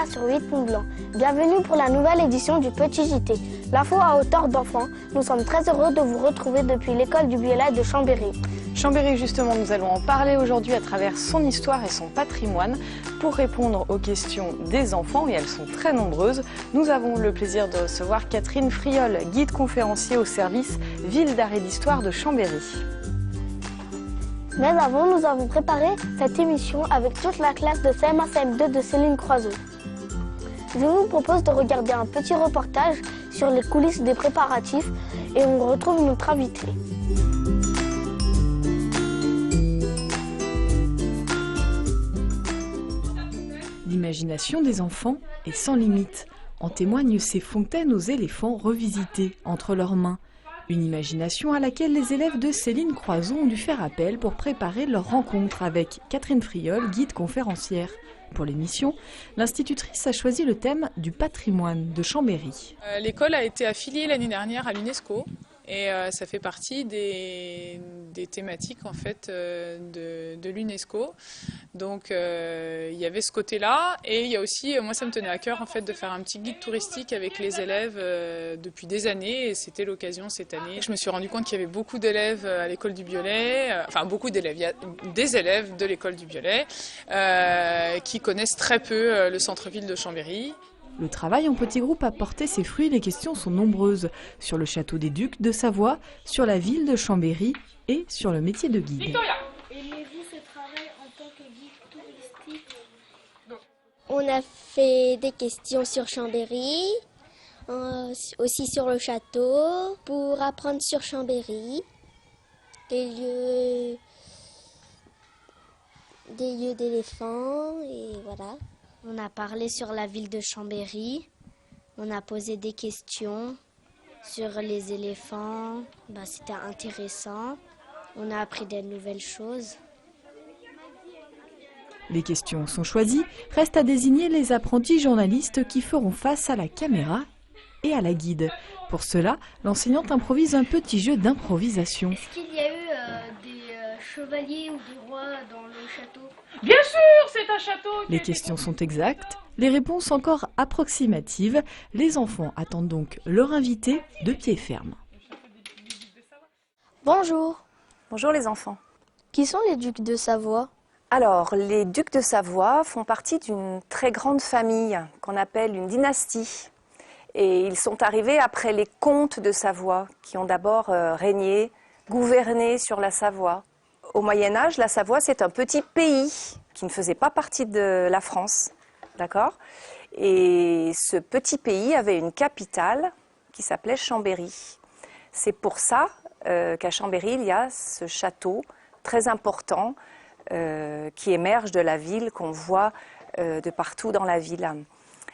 Léa sur 8 Blanc. Bienvenue pour la nouvelle édition du Petit JT. L'info à hauteur d'enfant. Nous sommes très heureux de vous retrouver depuis l'école du Biolay de Chambéry. Chambéry, justement, nous allons en parler aujourd'hui à travers son histoire et son patrimoine. Pour répondre aux questions des enfants, et elles sont très nombreuses, nous avons le plaisir de recevoir Catherine Friol, guide conférencier au service Ville d'art et d'histoire de Chambéry. Mais avant, nous avons préparé cette émission avec toute la classe de CM1-CM2 de Céline Croiseau. Je vous propose de regarder un petit reportage sur les coulisses des préparatifs et on retrouve notre invité. L'imagination des enfants est sans limite. En témoignent ces fontaines aux éléphants revisités entre leurs mains. Une imagination à laquelle les élèves de Céline Croiseau ont dû faire appel pour préparer leur rencontre avec Catherine Friol, guide conférencière. Pour l'émission, l'institutrice a choisi le thème du patrimoine de Chambéry. L'école a été affiliée l'année dernière à l'UNESCO et ça fait partie des thématiques en fait, de l'UNESCO. Donc il y avait ce côté-là et il y a aussi, moi ça me tenait à cœur en fait, de faire un petit guide touristique avec les élèves depuis des années et c'était l'occasion cette année. Je me suis rendu compte qu'il y avait beaucoup d'élèves à l'école du Biolay, enfin beaucoup d'élèves, il y a des élèves de l'école du Biolay qui connaissent très peu le centre-ville de Chambéry. Le travail en petit groupe a porté ses fruits, les questions sont nombreuses. Sur le château des Ducs de Savoie, sur la ville de Chambéry et sur le métier de guide. Victoria. Aimez-vous ce travail en tant que guide touristique? On a fait des questions sur Chambéry, aussi sur le château, pour apprendre sur Chambéry, des lieux d'éléphants et voilà. On a parlé sur la ville de Chambéry, on a posé des questions sur les éléphants, c'était intéressant, on a appris des nouvelles choses. Les questions sont choisies, reste à désigner les apprentis journalistes qui feront face à la caméra et à la guide. Pour cela, l'enseignante improvise un petit jeu d'improvisation. Est-ce qu'il y a eu des chevaliers ou des rois dans le château? Bien sûr, c'est un château. Les questions sont exactes, les réponses encore approximatives. Les enfants attendent donc leur invité de pied ferme. Bonjour. Bonjour les enfants. Qui sont les ducs de Savoie? Alors, les ducs de Savoie font partie d'une très grande famille qu'on appelle une dynastie. Et ils sont arrivés après les comtes de Savoie qui ont d'abord régné, gouverné sur la Savoie. Au Moyen-Âge, la Savoie, c'est un petit pays qui ne faisait pas partie de la France, d'accord? Et ce petit pays avait une capitale qui s'appelait Chambéry. C'est pour ça qu'à Chambéry, il y a ce château très important qui émerge de la ville, qu'on voit de partout dans la ville.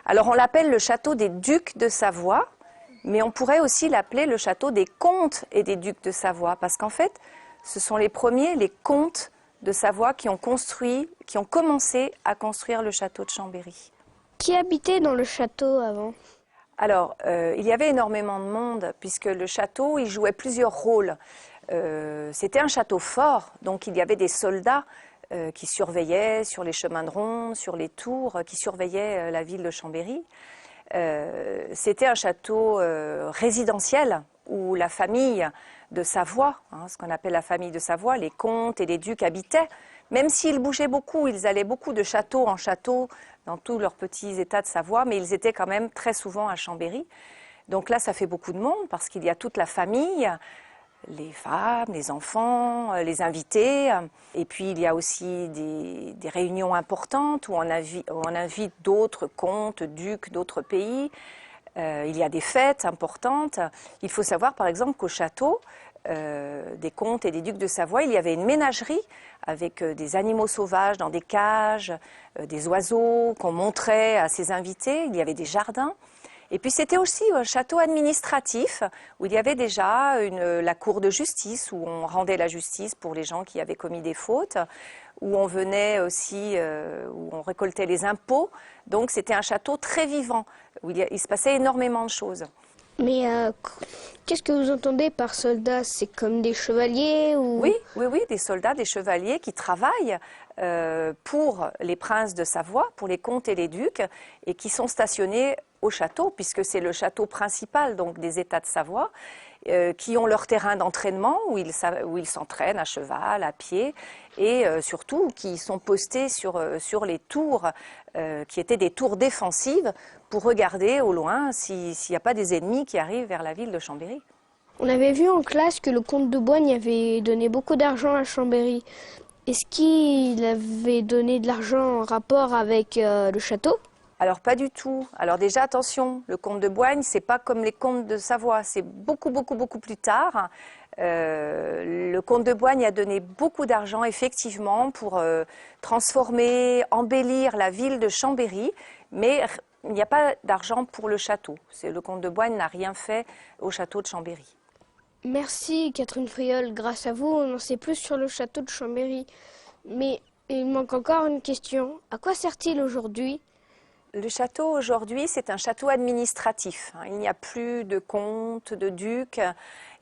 Alors on l'appelle le château des ducs de Savoie, mais on pourrait aussi l'appeler le château des comtes et des ducs de Savoie, parce qu'en fait, ce sont les premiers, les comtes de Savoie, qui ont commencé à construire le château de Chambéry. Qui habitait dans le château avant? Alors, il y avait énormément de monde, puisque le château, il jouait plusieurs rôles. C'était un château fort, donc il y avait des soldats qui surveillaient sur les chemins de ronde, sur les tours, qui surveillaient la ville de Chambéry. C'était un château résidentiel, où la famille de Savoie, ce qu'on appelle la famille de Savoie, les comtes et les ducs habitaient, même s'ils bougeaient beaucoup, ils allaient beaucoup de château en château dans tous leurs petits états de Savoie, mais ils étaient quand même très souvent à Chambéry. Donc là, ça fait beaucoup de monde parce qu'il y a toute la famille, les femmes, les enfants, les invités. Et puis il y a aussi des réunions importantes où on invite d'autres comtes, ducs d'autres pays. Il y a des fêtes importantes. Il faut savoir par exemple qu'au château des comtes et des ducs de Savoie, il y avait une ménagerie avec des animaux sauvages dans des cages, des oiseaux qu'on montrait à ses invités. Il y avait des jardins. Et puis c'était aussi un château administratif où il y avait déjà la cour de justice où on rendait la justice pour les gens qui avaient commis des fautes, où on venait aussi, où on récoltait les impôts. Donc c'était un château très vivant où il se passait énormément de choses. Mais qu'est-ce que vous entendez par soldats? C'est comme des chevaliers ou... Oui, des soldats, des chevaliers qui travaillent pour les princes de Savoie, pour les comtes et les ducs, et qui sont stationnés au château, puisque c'est le château principal donc, des États de Savoie, qui ont leur terrain d'entraînement, où ils s'entraînent à cheval, à pied, et surtout qui sont postés sur les tours, qui étaient des tours défensives, pour regarder au loin s'il n'y a pas des ennemis qui arrivent vers la ville de Chambéry. On avait vu en classe que le comte de Boigne avait donné beaucoup d'argent à Chambéry. Est-ce qu'il avait donné de l'argent en rapport avec le château ? Alors pas du tout. Alors déjà attention, le comte de Boigne, c'est pas comme les comtes de Savoie, c'est beaucoup plus tard. Le comte de Boigne a donné beaucoup d'argent effectivement pour transformer, embellir la ville de Chambéry, mais il n'y a pas d'argent pour le château. Le comte de Boigne n'a rien fait au château de Chambéry. Merci Catherine Friol, grâce à vous on en sait plus sur le château de Chambéry. Mais il manque encore une question, à quoi sert-il aujourd'hui ? Le château aujourd'hui, c'est un château administratif. Il n'y a plus de comtes, de ducs,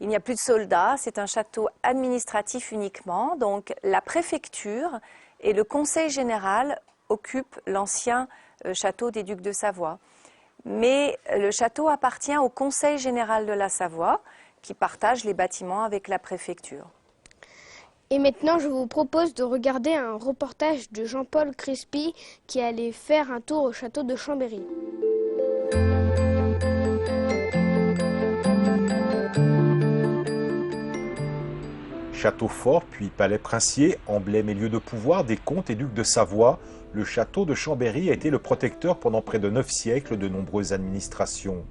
il n'y a plus de soldats. C'est un château administratif uniquement. Donc la préfecture et le conseil général occupent l'ancien château des ducs de Savoie. Mais le château appartient au conseil général de la Savoie qui partage les bâtiments avec la préfecture. Et maintenant, je vous propose de regarder un reportage de Jean-Paul Crispy qui allait faire un tour au château de Chambéry. Château fort, puis palais princier, emblème et lieu de pouvoir des comtes et ducs de Savoie, le château de Chambéry a été le protecteur pendant près de 9 siècles de nombreuses administrations.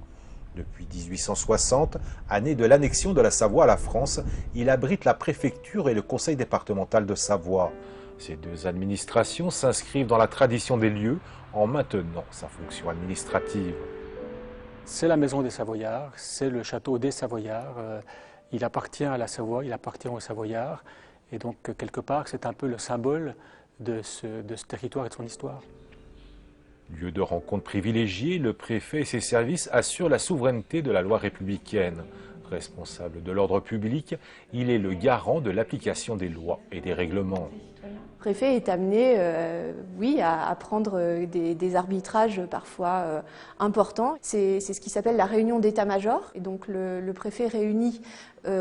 Depuis 1860, année de l'annexion de la Savoie à la France, il abrite la préfecture et le conseil départemental de Savoie. Ces deux administrations s'inscrivent dans la tradition des lieux en maintenant sa fonction administrative. C'est la maison des Savoyards, c'est le château des Savoyards. Il appartient à la Savoie, il appartient aux Savoyards. Et donc, quelque part, c'est un peu le symbole de ce territoire et de son histoire. Lieu de rencontre privilégié, le préfet et ses services assurent la souveraineté de la loi républicaine. Responsable de l'ordre public, il est le garant de l'application des lois et des règlements. Le préfet est amené, à prendre des arbitrages parfois importants. C'est ce qui s'appelle la réunion d'état-major. Et donc le préfet réunit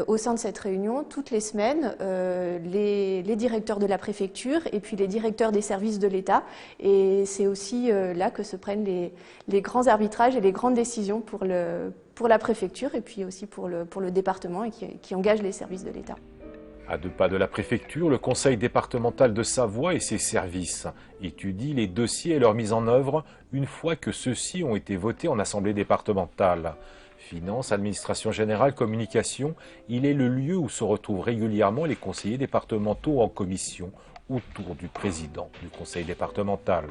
au sein de cette réunion, toutes les semaines, les directeurs de la préfecture et puis les directeurs des services de l'État. Et c'est aussi là que se prennent les grands arbitrages et les grandes décisions pour la préfecture et puis aussi pour le département et qui engagent les services de l'État. À 2 pas de la préfecture, le conseil départemental de Savoie et ses services étudient les dossiers et leur mise en œuvre une fois que ceux-ci ont été votés en assemblée départementale. Finances, administration générale, communication, il est le lieu où se retrouvent régulièrement les conseillers départementaux en commission autour du président du conseil départemental.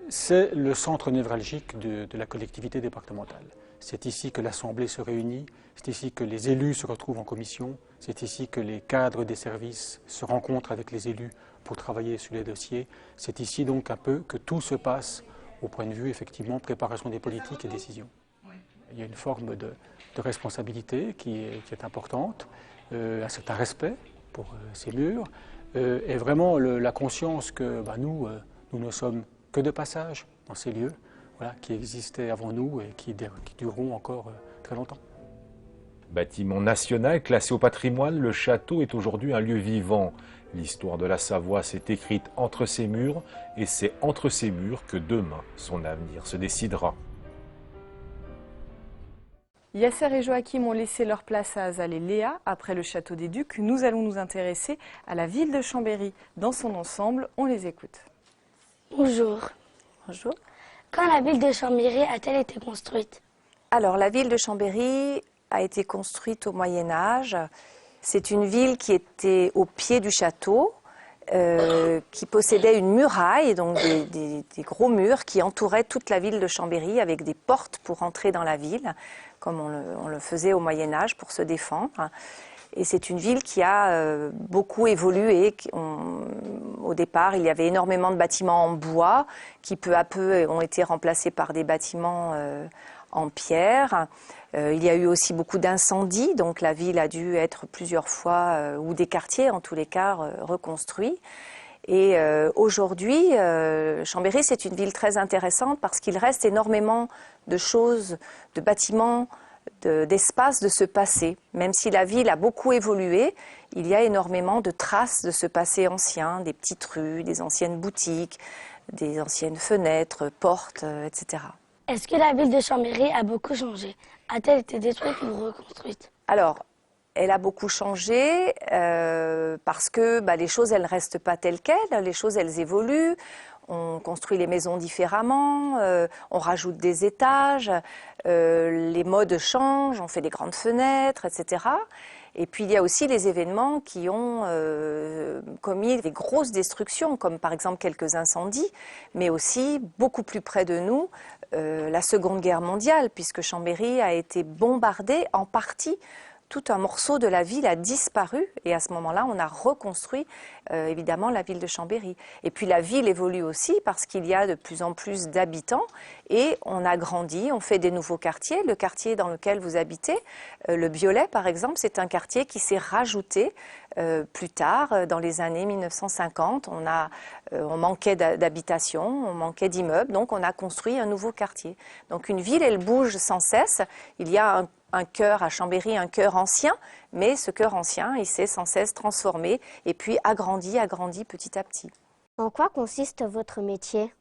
C'est le centre névralgique de la collectivité départementale. C'est ici que l'Assemblée se réunit, c'est ici que les élus se retrouvent en commission, c'est ici que les cadres des services se rencontrent avec les élus pour travailler sur les dossiers. C'est ici donc un peu que tout se passe au point de vue, effectivement, préparation des politiques et décisions. Il y a une forme de responsabilité qui est importante, un certain respect pour ces murs, et vraiment la conscience que nous ne sommes que de passage dans ces lieux, qui existaient avant nous et qui dureront encore très longtemps. Bâtiment national classé au patrimoine, le château est aujourd'hui un lieu vivant. L'histoire de la Savoie s'est écrite entre ces murs et c'est entre ces murs que demain son avenir se décidera. Yasser et Joachim ont laissé leur place à Azal et Léa. Après le château des Ducs, nous allons nous intéresser à la ville de Chambéry. Dans son ensemble, on les écoute. Bonjour. Bonjour. Quand la ville de Chambéry a-t-elle été construite ? Alors, la ville de Chambéry a été construite au Moyen-Âge. C'est une ville qui était au pied du château, qui possédait une muraille, donc des gros murs qui entouraient toute la ville de Chambéry avec des portes pour entrer dans la ville, comme on le faisait au Moyen-Âge pour se défendre. Et c'est une ville qui a beaucoup évolué. Au départ, il y avait énormément de bâtiments en bois qui peu à peu ont été remplacés par des bâtiments en pierre. Il y a eu aussi beaucoup d'incendies, donc la ville a dû être plusieurs fois, ou des quartiers en tous les cas, reconstruits. Et aujourd'hui, Chambéry, c'est une ville très intéressante parce qu'il reste énormément de choses, de bâtiments, d'espaces de ce passé. Même si la ville a beaucoup évolué, il y a énormément de traces de ce passé ancien, des petites rues, des anciennes boutiques, des anciennes fenêtres, portes, etc. Est-ce que la ville de Chambéry a beaucoup changé? A-t-elle été détruite ou reconstruite? Alors, elle a beaucoup changé parce que les choses, elles ne restent pas telles quelles, les choses, elles évoluent. On construit les maisons différemment, on rajoute des étages, les modes changent, on fait des grandes fenêtres, etc. Et puis il y a aussi les événements qui ont commis des grosses destructions, comme par exemple quelques incendies, mais aussi beaucoup plus près de nous, la Seconde Guerre mondiale, puisque Chambéry a été bombardée en partie. Tout un morceau de la ville a disparu et à ce moment-là, on a reconstruit évidemment la ville de Chambéry. Et puis la ville évolue aussi parce qu'il y a de plus en plus d'habitants et on a grandi, on fait des nouveaux quartiers. Le quartier dans lequel vous habitez, le Biolay par exemple, c'est un quartier qui s'est rajouté plus tard, dans les années 1950. On manquait d'habitation, on manquait d'immeubles, donc on a construit un nouveau quartier. Donc une ville, elle bouge sans cesse. Il y a un cœur à Chambéry, un cœur ancien, mais ce cœur ancien, il s'est sans cesse transformé et puis agrandi petit à petit. En quoi consiste votre métier?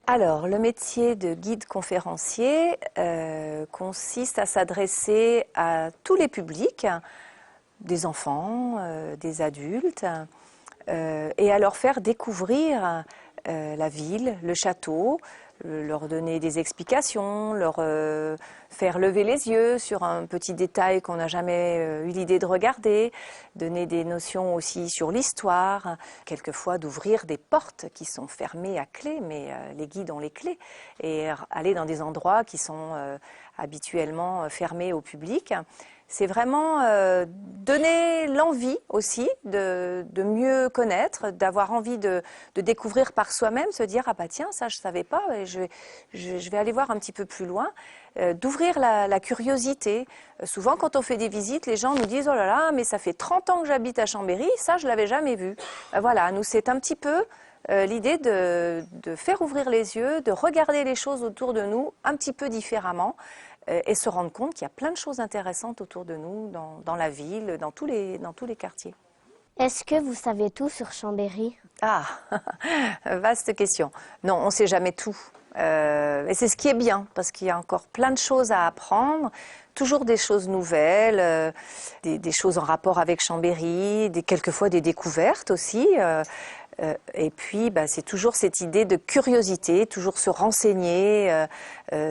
Alors, le métier de guide conférencier consiste à s'adresser à tous les publics, des enfants, des adultes, et à leur faire découvrir la ville, le château, leur donner des explications, leur faire lever les yeux sur un petit détail qu'on n'a jamais eu l'idée de regarder, donner des notions aussi sur l'histoire, quelquefois d'ouvrir des portes qui sont fermées à clé, mais les guides ont les clés, et aller dans des endroits qui sont habituellement fermés au public. C'est vraiment donner l'envie aussi de mieux connaître, d'avoir envie de découvrir par soi-même, se dire « Ah bah tiens, ça je ne savais pas, et je vais aller voir un petit peu plus loin », d'ouvrir la curiosité. Souvent quand on fait des visites, les gens nous disent « Oh là là, mais ça fait 30 ans que j'habite à Chambéry, ça je ne l'avais jamais vu ». Voilà, nous c'est un petit peu l'idée de faire ouvrir les yeux, de regarder les choses autour de nous un petit peu différemment, et se rendre compte qu'il y a plein de choses intéressantes autour de nous, dans la ville, dans tous les quartiers. Est-ce que vous savez tout sur Chambéry? Ah, vaste question. Non, on ne sait jamais tout. Et c'est ce qui est bien, parce qu'il y a encore plein de choses à apprendre, toujours des choses nouvelles, des choses en rapport avec Chambéry, quelquefois des découvertes aussi. Et puis, c'est toujours cette idée de curiosité, toujours se renseigner,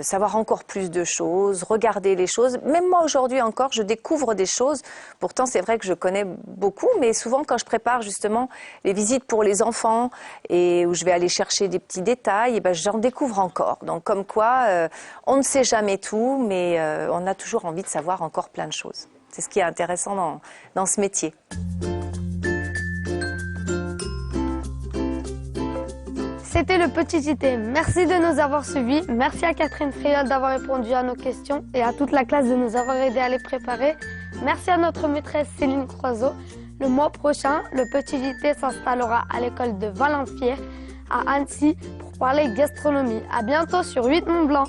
savoir encore plus de choses, regarder les choses. Même moi, aujourd'hui encore, je découvre des choses. Pourtant, c'est vrai que je connais beaucoup, mais souvent, quand je prépare justement les visites pour les enfants et où je vais aller chercher des petits détails, j'en découvre encore. Donc, comme quoi, on ne sait jamais tout, mais on a toujours envie de savoir encore plein de choses. C'est ce qui est intéressant dans ce métier. C'était le Petit JT. Merci de nous avoir suivis. Merci à Catherine Friol d'avoir répondu à nos questions et à toute la classe de nous avoir aidés à les préparer. Merci à notre maîtresse Céline Croiseau. Le mois prochain, le Petit JT s'installera à l'école de Valenfier à Annecy pour parler gastronomie. À bientôt sur 8 Mont Blanc.